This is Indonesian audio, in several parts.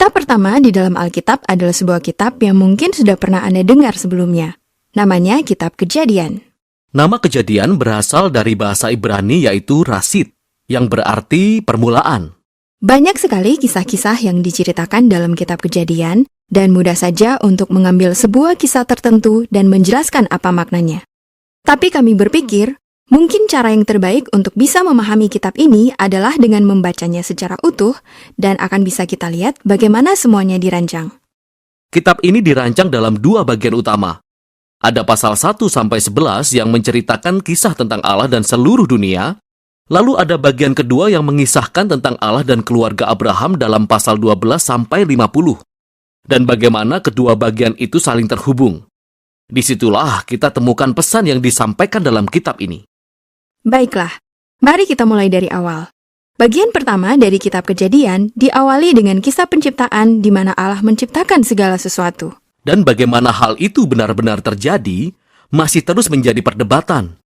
Kitab pertama di dalam Alkitab adalah sebuah kitab yang mungkin sudah pernah Anda dengar sebelumnya. Namanya Kitab Kejadian. Nama Kejadian berasal dari bahasa Ibrani yaitu Rasid, yang berarti permulaan. Banyak sekali kisah-kisah yang diceritakan dalam Kitab Kejadian, dan mudah saja untuk mengambil sebuah kisah tertentu dan menjelaskan apa maknanya. Tapi kami berpikir, mungkin cara yang terbaik untuk bisa memahami kitab ini adalah dengan membacanya secara utuh, dan akan bisa kita lihat bagaimana semuanya dirancang. Kitab ini dirancang dalam dua bagian utama. Ada pasal 1-11 yang menceritakan kisah tentang Allah dan seluruh dunia, lalu ada bagian kedua yang mengisahkan tentang Allah dan keluarga Abraham dalam pasal 12-50, dan bagaimana kedua bagian itu saling terhubung. Disitulah kita temukan pesan yang disampaikan dalam kitab ini. Baiklah, mari kita mulai dari awal. Bagian pertama dari Kitab Kejadian diawali dengan kisah penciptaan di mana Allah menciptakan segala sesuatu. Dan bagaimana hal itu benar-benar terjadi masih terus menjadi perdebatan.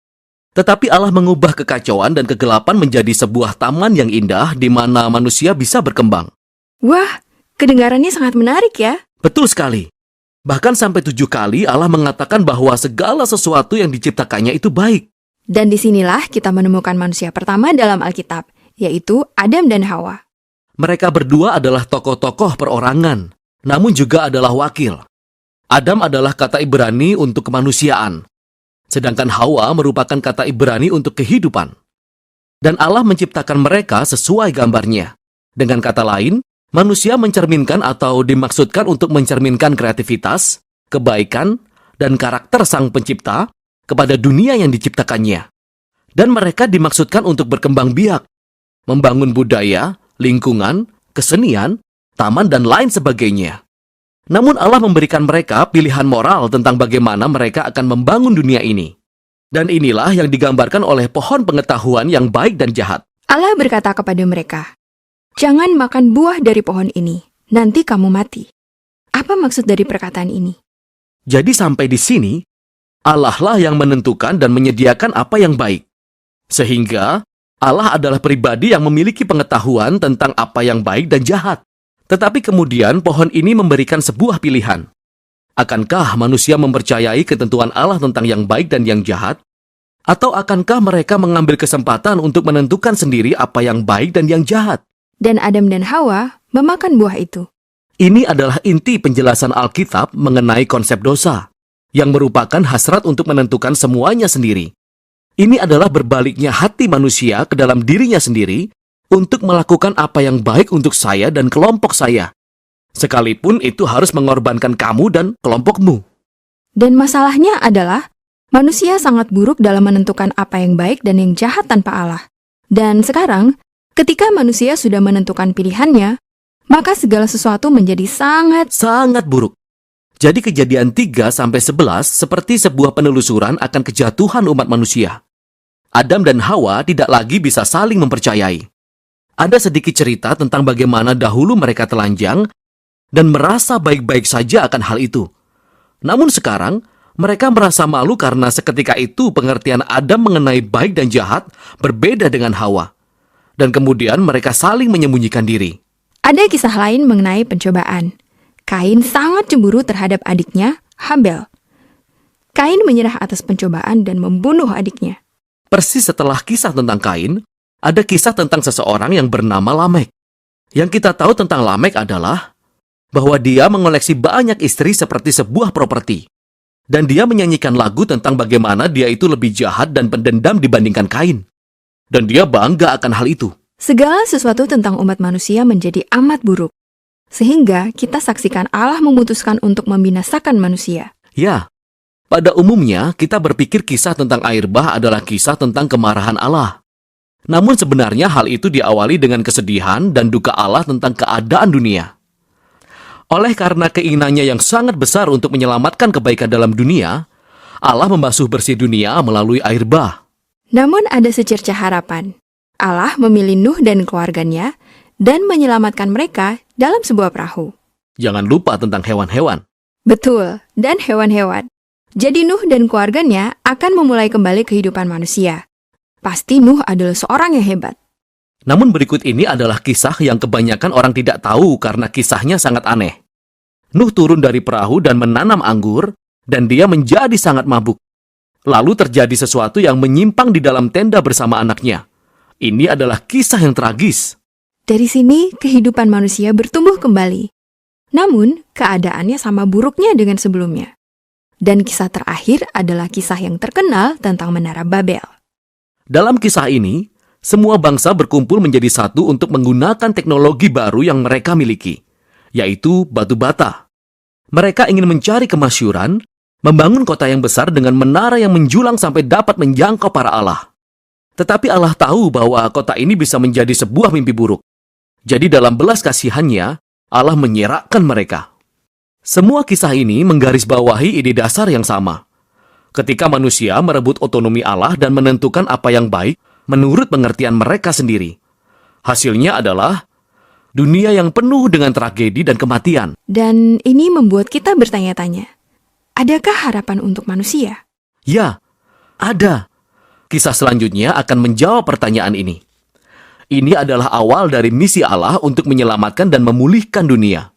Tetapi Allah mengubah kekacauan dan kegelapan menjadi sebuah taman yang indah di mana manusia bisa berkembang. Wah, kedengarannya sangat menarik ya. Betul sekali. Bahkan sampai 7 kali Allah mengatakan bahwa segala sesuatu yang diciptakannya itu baik. Dan disinilah kita menemukan manusia pertama dalam Alkitab, yaitu Adam dan Hawa. Mereka berdua adalah tokoh-tokoh perorangan, namun juga adalah wakil. Adam adalah kata Ibrani untuk kemanusiaan, sedangkan Hawa merupakan kata Ibrani untuk kehidupan. Dan Allah menciptakan mereka sesuai gambarnya. Dengan kata lain, manusia mencerminkan atau dimaksudkan untuk mencerminkan kreativitas, kebaikan, dan karakter Sang Pencipta kepada dunia yang diciptakannya. Dan mereka dimaksudkan untuk berkembang biak, membangun budaya, lingkungan, kesenian, taman, dan lain sebagainya. Namun Allah memberikan mereka pilihan moral tentang bagaimana mereka akan membangun dunia ini. Dan inilah yang digambarkan oleh pohon pengetahuan yang baik dan jahat. Allah berkata kepada mereka, "Jangan makan buah dari pohon ini, nanti kamu mati." Apa maksud dari perkataan ini? Jadi sampai di sini, Allah lah yang menentukan dan menyediakan apa yang baik. Sehingga Allah adalah pribadi yang memiliki pengetahuan tentang apa yang baik dan jahat. Tetapi kemudian pohon ini memberikan sebuah pilihan. Akankah manusia mempercayai ketentuan Allah tentang yang baik dan yang jahat? Atau akankah mereka mengambil kesempatan untuk menentukan sendiri apa yang baik dan yang jahat? Dan Adam dan Hawa memakan buah itu. Ini adalah inti penjelasan Alkitab mengenai konsep dosa, yang merupakan hasrat untuk menentukan semuanya sendiri. Ini adalah berbaliknya hati manusia ke dalam dirinya sendiri untuk melakukan apa yang baik untuk saya dan kelompok saya. Sekalipun itu harus mengorbankan kamu dan kelompokmu. Dan masalahnya adalah, manusia sangat buruk dalam menentukan apa yang baik dan yang jahat tanpa Allah. Dan sekarang, ketika manusia sudah menentukan pilihannya, maka segala sesuatu menjadi sangat buruk. Jadi Kejadian 3-11 seperti sebuah penelusuran akan kejatuhan umat manusia. Adam dan Hawa tidak lagi bisa saling mempercayai. Ada sedikit cerita tentang bagaimana dahulu mereka telanjang dan merasa baik-baik saja akan hal itu. Namun sekarang, mereka merasa malu karena seketika itu pengertian Adam mengenai baik dan jahat berbeda dengan Hawa. Dan kemudian mereka saling menyembunyikan diri. Ada kisah lain mengenai pencobaan. Kain sangat cemburu terhadap adiknya, Habel. Kain menyerah atas pencobaan dan membunuh adiknya. Persis setelah kisah tentang Kain, ada kisah tentang seseorang yang bernama Lamek. Yang kita tahu tentang Lamek adalah bahwa dia mengoleksi banyak istri seperti sebuah properti. Dan dia menyanyikan lagu tentang bagaimana dia itu lebih jahat dan pendendam dibandingkan Kain. Dan dia bangga akan hal itu. Segala sesuatu tentang umat manusia menjadi amat buruk. Sehingga kita saksikan Allah memutuskan untuk membinasakan manusia. Ya, pada umumnya kita berpikir kisah tentang air bah adalah kisah tentang kemarahan Allah. Namun sebenarnya hal itu diawali dengan kesedihan dan duka Allah tentang keadaan dunia. Oleh karena keinginannya yang sangat besar untuk menyelamatkan kebaikan dalam dunia, Allah membasuh bersih dunia melalui air bah. Namun ada secercah harapan. Allah memilih Nuh dan keluarganya dan menyelamatkan mereka dalam sebuah perahu. Jangan lupa tentang hewan-hewan. Betul, dan hewan-hewan. Jadi Nuh dan keluarganya akan memulai kembali kehidupan manusia. Pasti Nuh adalah seorang yang hebat. Namun berikut ini adalah kisah yang kebanyakan orang tidak tahu karena kisahnya sangat aneh. Nuh turun dari perahu dan menanam anggur, dan dia menjadi sangat mabuk. Lalu terjadi sesuatu yang menyimpang di dalam tenda bersama anaknya. Ini adalah kisah yang tragis. Dari sini, kehidupan manusia bertumbuh kembali. Namun, keadaannya sama buruknya dengan sebelumnya. Dan kisah terakhir adalah kisah yang terkenal tentang Menara Babel. Dalam kisah ini, semua bangsa berkumpul menjadi satu untuk menggunakan teknologi baru yang mereka miliki, yaitu batu bata. Mereka ingin mencari kemasyhuran, membangun kota yang besar dengan menara yang menjulang sampai dapat menjangkau para Allah. Tetapi Allah tahu bahwa kota ini bisa menjadi sebuah mimpi buruk. Jadi dalam belas kasihannya, Allah menyerakkan mereka. Semua kisah ini menggarisbawahi ide dasar yang sama. Ketika manusia merebut otonomi Allah dan menentukan apa yang baik menurut pengertian mereka sendiri. Hasilnya adalah dunia yang penuh dengan tragedi dan kematian. Dan ini membuat kita bertanya-tanya, adakah harapan untuk manusia? Ya, ada. Kisah selanjutnya akan menjawab pertanyaan ini. Ini adalah awal dari misi Allah untuk menyelamatkan dan memulihkan dunia.